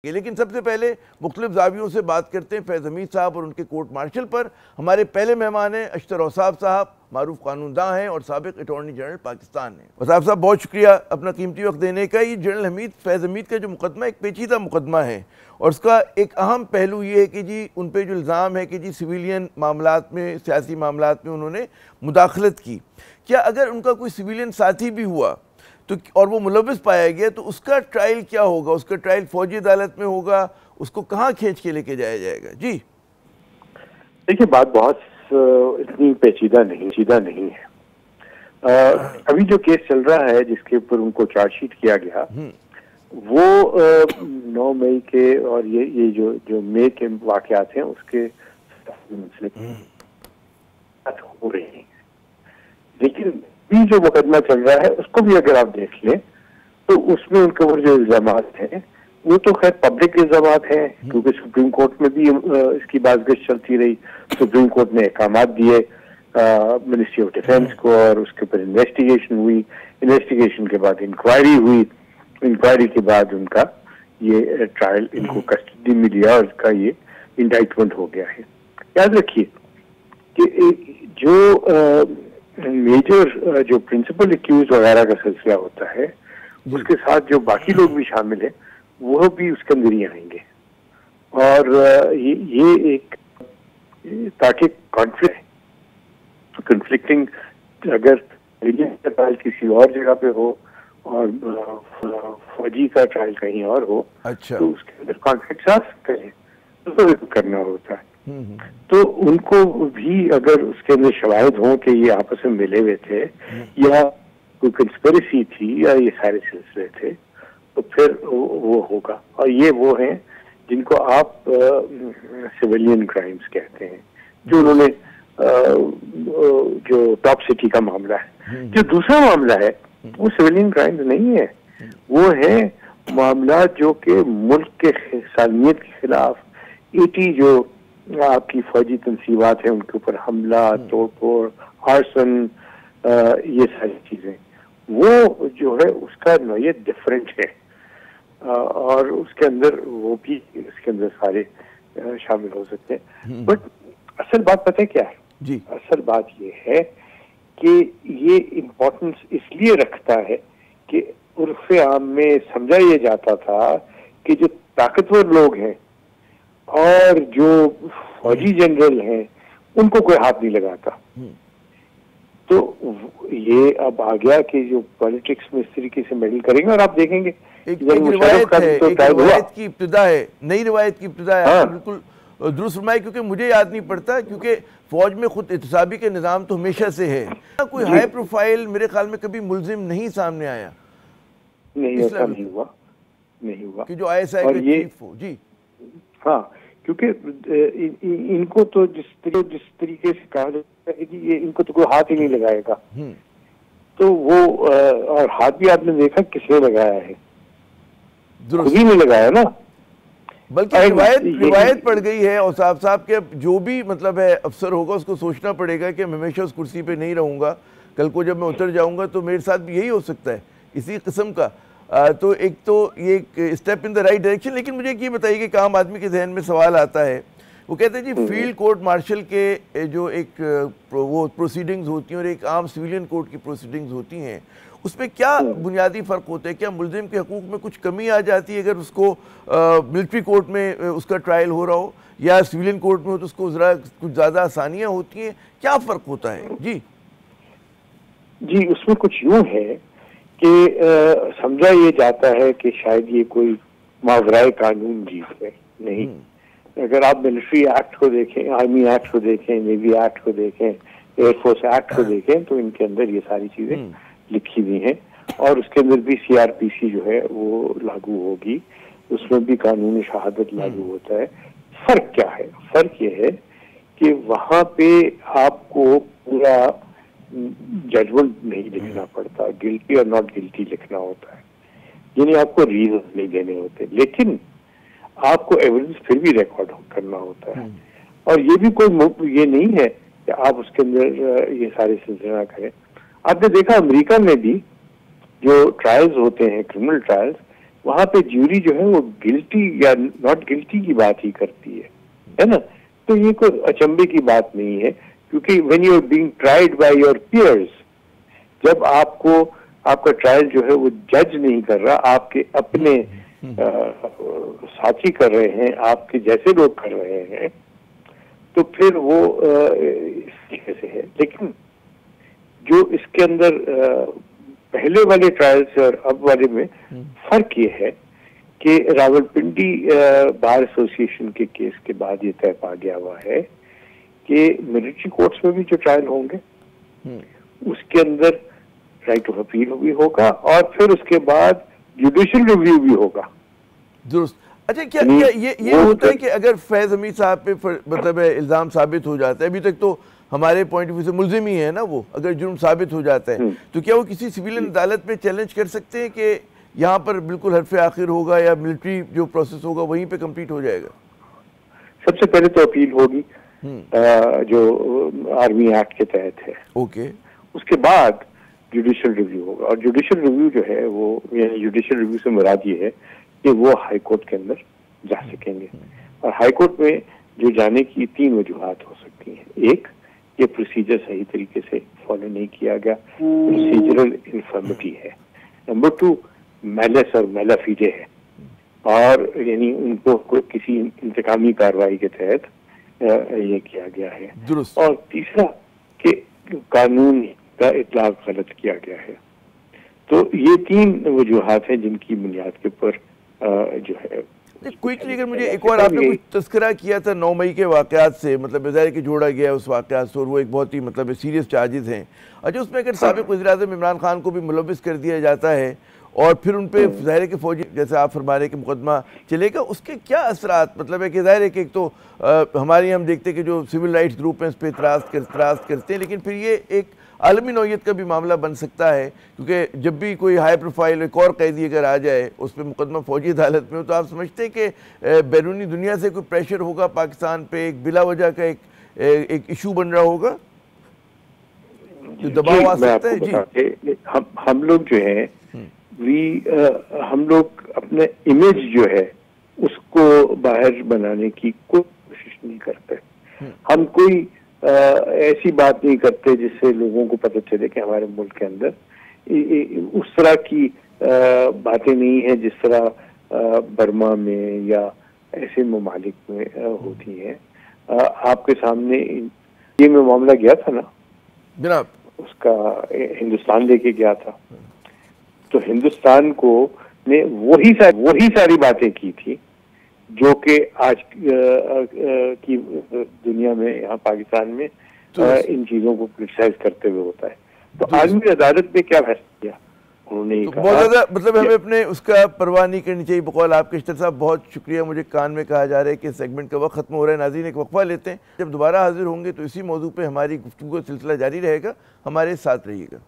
लेकिन सबसे पहले मुख्तलिफ ज़ावियों से बात करते हैं फैज़ हमीद साहब और उनके कोर्ट मार्शल पर। हमारे पहले मेहमान हैं अशतर औसाफ साहब, मारूफ कानूनदां हैं और साबिक अटॉर्नी जनरल पाकिस्तान हैं। औसाफ साहब बहुत शुक्रिया अपना कीमती वक्त देने का। ये जनरल हमीद फैज़ हमीद का जो मुकदमा एक पेचीदा मुकदमा है और उसका एक अहम पहलू ये है कि जी उन पर जो इल्ज़ाम है कि जी सिविलियन मामलात में, सियासी मामलात में उन्होंने मुदाखलत की। क्या अगर उनका कोई सिविलियन साथी भी हुआ तो और वो मुलव्विस पाया गया तो उसका ट्रायल क्या होगा? उसका ट्रायल फौजी अदालत में होगा? उसको कहाँ खींच के लेके जाया जाएगा? जी देखिए, बात बहुत इतनी पेचीदा नहीं है। अभी जो केस चल रहा है जिसके ऊपर उनको चार्जशीट किया गया वो 9 मई के और ये जो मई के वाकयात हैं उसके हो रहे हैं। लेकिन भी जो मुकदमा चल रहा है उसको भी अगर आप देख लें तो उसमें उनके ऊपर जो इल्जामात हैं वो तो खैर पब्लिक इल्जामात हैं, क्योंकि सुप्रीम कोर्ट में भी इसकी बाज़गश चलती रही। सुप्रीम कोर्ट ने अहकामात दिए मिनिस्ट्री ऑफ डिफेंस को और उसके ऊपर इन्वेस्टिगेशन हुई। इन्वेस्टिगेशन के बाद इंक्वायरी हुई। इंक्वायरी के बाद उनका ये ट्रायल इनको कस्टडी में लिया और इसका ये इंडाइटमेंट हो गया है। याद रखिए कि जो मेजर जो प्रिंसिपल एक्यूज वगैरह का सिलसिला होता है उसके साथ जो बाकी लोग भी शामिल हैं वो भी उसके अंदर ही आएंगे। और ये एक ताकि कॉन्फ्लिक्टिंग अगर ट्रायल किसी और जगह पे हो और फौजी का ट्रायल कहीं और हो, अच्छा, तो उसके अंदर कॉन्फ्लिक्ट आ सकते हैं, तो करना होता है। तो उनको भी अगर उसके अंदर शवाहिद हों कि ये आपस में मिले हुए थे या कोई कंस्पिरेसी थी या ये सारे सिलसिले थे, तो फिर वो होगा। और ये वो हैं जिनको आप सिविलियन क्राइम्स कहते हैं, जो उन्होंने जो टॉप सिटी का मामला है। जो दूसरा मामला है वो सिविलियन क्राइम्स नहीं है, वो है मामला जो कि मुल्क के सालमियत के खिलाफ 80 जो आपकी फौजी तंसीबात है उनके ऊपर हमला, तोड़फोड़, आर्सन, ये सारी चीजें, वो जो है उसका नोयत डिफरेंट है। और उसके अंदर वो भी उसके अंदर सारे शामिल हो सकते हैं। बट असल बात पता है क्या है जी? असल बात ये है कि ये इम्पोर्टेंस इसलिए रखता है कि उर्फ़े आम में समझा ये जाता था कि जो ताकतवर लोग हैं और जो फौजी जनरल हैं उनको कोई हाथ नहीं लगाता। तो ये अब आ गया कि जो पॉलिटिक्स में इस तरीके से मेडल करेंगे और आप देखेंगे एक रिवायत है, एक रिवायत की इब्तिदा है, नई रिवायत की इब्तिदा है। हाँ। बिल्कुल दुरुस्त फरमाया, क्योंकि मुझे याद नहीं पड़ता, क्योंकि फौज में खुद एहतसाबी के निज़ाम तो हमेशा से है। कोई हाई प्रोफाइल मेरे ख्याल में कभी मुल्जिम नहीं सामने आया, ऐसा नहीं हुआ कि जो ISI का चीफ हो। जी हाँ, क्योंकि इनको तो जिस तरीके से कहा जाता है कि ये इनको तो कोई हाथ ही नहीं लगाएगा, तो वो और हाथ भी आपने देखा किसने लगाया है? खुद ही नहीं लगाया ना। बल्कि रिवायत पड़ गई है और साहब के जो भी मतलब है अफसर होगा उसको सोचना पड़ेगा कि मैं हमेशा उस कुर्सी पे नहीं रहूंगा, कल को जब मैं उतर जाऊंगा तो मेरे साथ भी यही हो सकता है, इसी किस्म का। तो एक तो ये एक step in the right direction. लेकिन मुझे ये बताइए कि आम आदमी के जहन में सवाल आता है, वो कहते हैं जी फील्ड कोर्ट मार्शल के जो एक वो प्रोसीडिंग्स होती हैं और एक आम सिविलियन कोर्ट की प्रोसीडिंग्स होती हैं, उसमें क्या बुनियादी फ़र्क होता है? क्या मुल्जिम के हकूक़ में कुछ कमी आ जाती है अगर उसको मिलिट्री कोर्ट में उसका ट्रायल हो रहा हो, या सिविलियन कोर्ट में हो तो उसको ज़रा कुछ ज़्यादा आसानियाँ होती हैं? क्या फ़र्क होता है? जी, उसमें कुछ यूँ है कि समझा ये जाता है कि शायद ये कोई मावराए कानून चीज है। नहीं, अगर आप मिलिट्री एक्ट को देखें, आर्मी एक्ट को देखें, नेवी एक्ट को देखें, एयरफोर्स एक्ट को देखें, तो इनके अंदर ये सारी चीजें लिखी हुई हैं। और उसके अंदर भी CRPC जो है वो लागू होगी, उसमें भी कानूनी शहादत लागू होता है। फर्क क्या है? फर्क ये है कि वहां पे आपको पूरा जजमेंट नहीं लिखना पड़ता, गिल्टी और नॉट गिल्टी लिखना होता है, यानी आपको रीजन नहीं देने होते, लेकिन आपको एविडेंस फिर भी रिकॉर्ड करना होता है। और ये भी कोई ये नहीं है कि आप उसके अंदर ये सारे सिलसिला करें। आपने देखा अमेरिका में भी जो ट्रायल्स होते हैं, क्रिमिनल ट्रायल्स, वहां पे ज्यूरी जो है वो गिल्टी या नॉट गिल्टी की बात ही करती है ना। तो ये कोई अचंभे की बात नहीं है, क्योंकि when you are being tried by your peers, जब आपको आपका ट्रायल जो है वो जज नहीं कर रहा, आपके अपने साथी कर रहे हैं, आपके जैसे लोग कर रहे हैं, तो फिर वो इस तरीके से है। लेकिन जो इसके अंदर पहले वाले ट्रायल से और अब वाले में फर्क ये है कि रावलपिंडी बार एसोसिएशन के केस के बाद ये तय पा गया हुआ है कि मिलिट्री कोर्ट्स में भी जो ट्रायल होंगे उसके अंदर राइट ऑफ अपील भी होगा और फिर उसके बाद जुडिशियल रिव्यू भी होगा। दुरुस्त। अच्छा, क्या ये होता है कि अगर फैज हमीद साहब पे मतलब इल्ज़ाम साबित हो जाता है, अभी तक तो हमारे पॉइंट ऑफ व्यू से मुल्जिम ही है ना वो, अगर जुर्म साबित हो जाता है तो क्या वो किसी सिविलियन अदालत में चैलेंज कर सकते हैं कि यहाँ पर बिल्कुल हरफ आखिर होगा या मिलिट्री जो प्रोसेस होगा वहीं पे कंप्लीट हो जाएगा? सबसे पहले तो अपील होगी जो आर्मी एक्ट के तहत है। ओके। उसके बाद जुडिशियल रिव्यू होगा, और जुडिशियल रिव्यू जो है वो, यानी जुडिशियल रिव्यू से मुराद ये है कि वो हाई कोर्ट के अंदर जा सकेंगे। और हाई कोर्ट में जो जाने की 3 वजूहात हो सकती हैं। एक, ये प्रोसीजर सही तरीके से फॉलो नहीं किया गया, प्रोसीजरल इन्फर्मिटी है। नंबर 2, मैलिस और मैलाफिडे है, और यानी उनको किसी इंतकामी कार्रवाई के तहत ये किया गया है। और तीसरा कि कानून का इतलाक गलत किया गया है। तो ये 3 वजूहात हैं जिनकी बुनियाद के ऊपर जो है। क्विकली अगर मुझे एक और, आपने कुछ तस्करा किया था 9 मई के वाकयात से, मतलब ज़ाहिर कि जोड़ा गया उस वाकयात से, और वो एक बहुत ही मतलब सीरियस चार्जेस हैं। अच्छा, उसमें अगर साबिक़ वज़ीर-ए-आज़म इमरान खान को भी मुलव्विस कर दिया जाता है और फिर उन पर ज़ाहिर है कि फौजी, जैसे आप फरमा रहे कि मुकदमा चलेगा, उसके क्या असरात मतलब है कि ज़ाहिर है कि एक तो हमारे हम देखते हैं कि जो सिविल राइट्स ग्रुप हैं इस पर इतराज़ करते हैं, लेकिन फिर ये एक आलमी नौयत का भी मामला बन सकता है, क्योंकि जब भी कोई हाई प्रोफाइल एक और कैदी अगर आ जाए उस पर मुकदमा फौजी अदालत में हो, तो आप समझते हैं कि बैरूनी दुनिया से कोई प्रेशर होगा पाकिस्तान पे, एक बिला वजह का एक इशू बन रहा होगा, जो दबाव आ सकता है? जी, हम लोग जो है हम लोग अपने इमेज जो है उसको बाहर बनाने की कोई कोशिश नहीं करते। हम कोई ऐसी बात नहीं करते जिससे लोगों को पता चले कि हमारे मुल्क के अंदर उस तरह की बातें नहीं है जिस तरह बर्मा में या ऐसे ममालिक में होती हैं। आपके सामने ये में मामला गया था ना जनाब, उसका हिंदुस्तान लेके गया था, तो हिंदुस्तान को ने वही सारी बातें की थी जो कि आज की दुनिया में, यहाँ पाकिस्तान में इन चीजों को क्रिटिसाइज करते हुए होता है। तो आर्मी अदालत में क्या फैसला किया उन्होंने तो बहुत ज्यादा मतलब हमें अपने उसका परवाह नहीं करनी चाहिए। बकौल आपके इश्तर साहब बहुत शुक्रिया। मुझे कान में कहा जा रहा है कि सेगमेंट का वक्त खत्म हो रहा है। नाज़रीन, एक वक्फा लेते हैं, जब दोबारा हाजिर होंगे तो इसी मौजू पर हमारी गुफ्तगू का सिलसिला जारी रहेगा। हमारे साथ रहिएगा।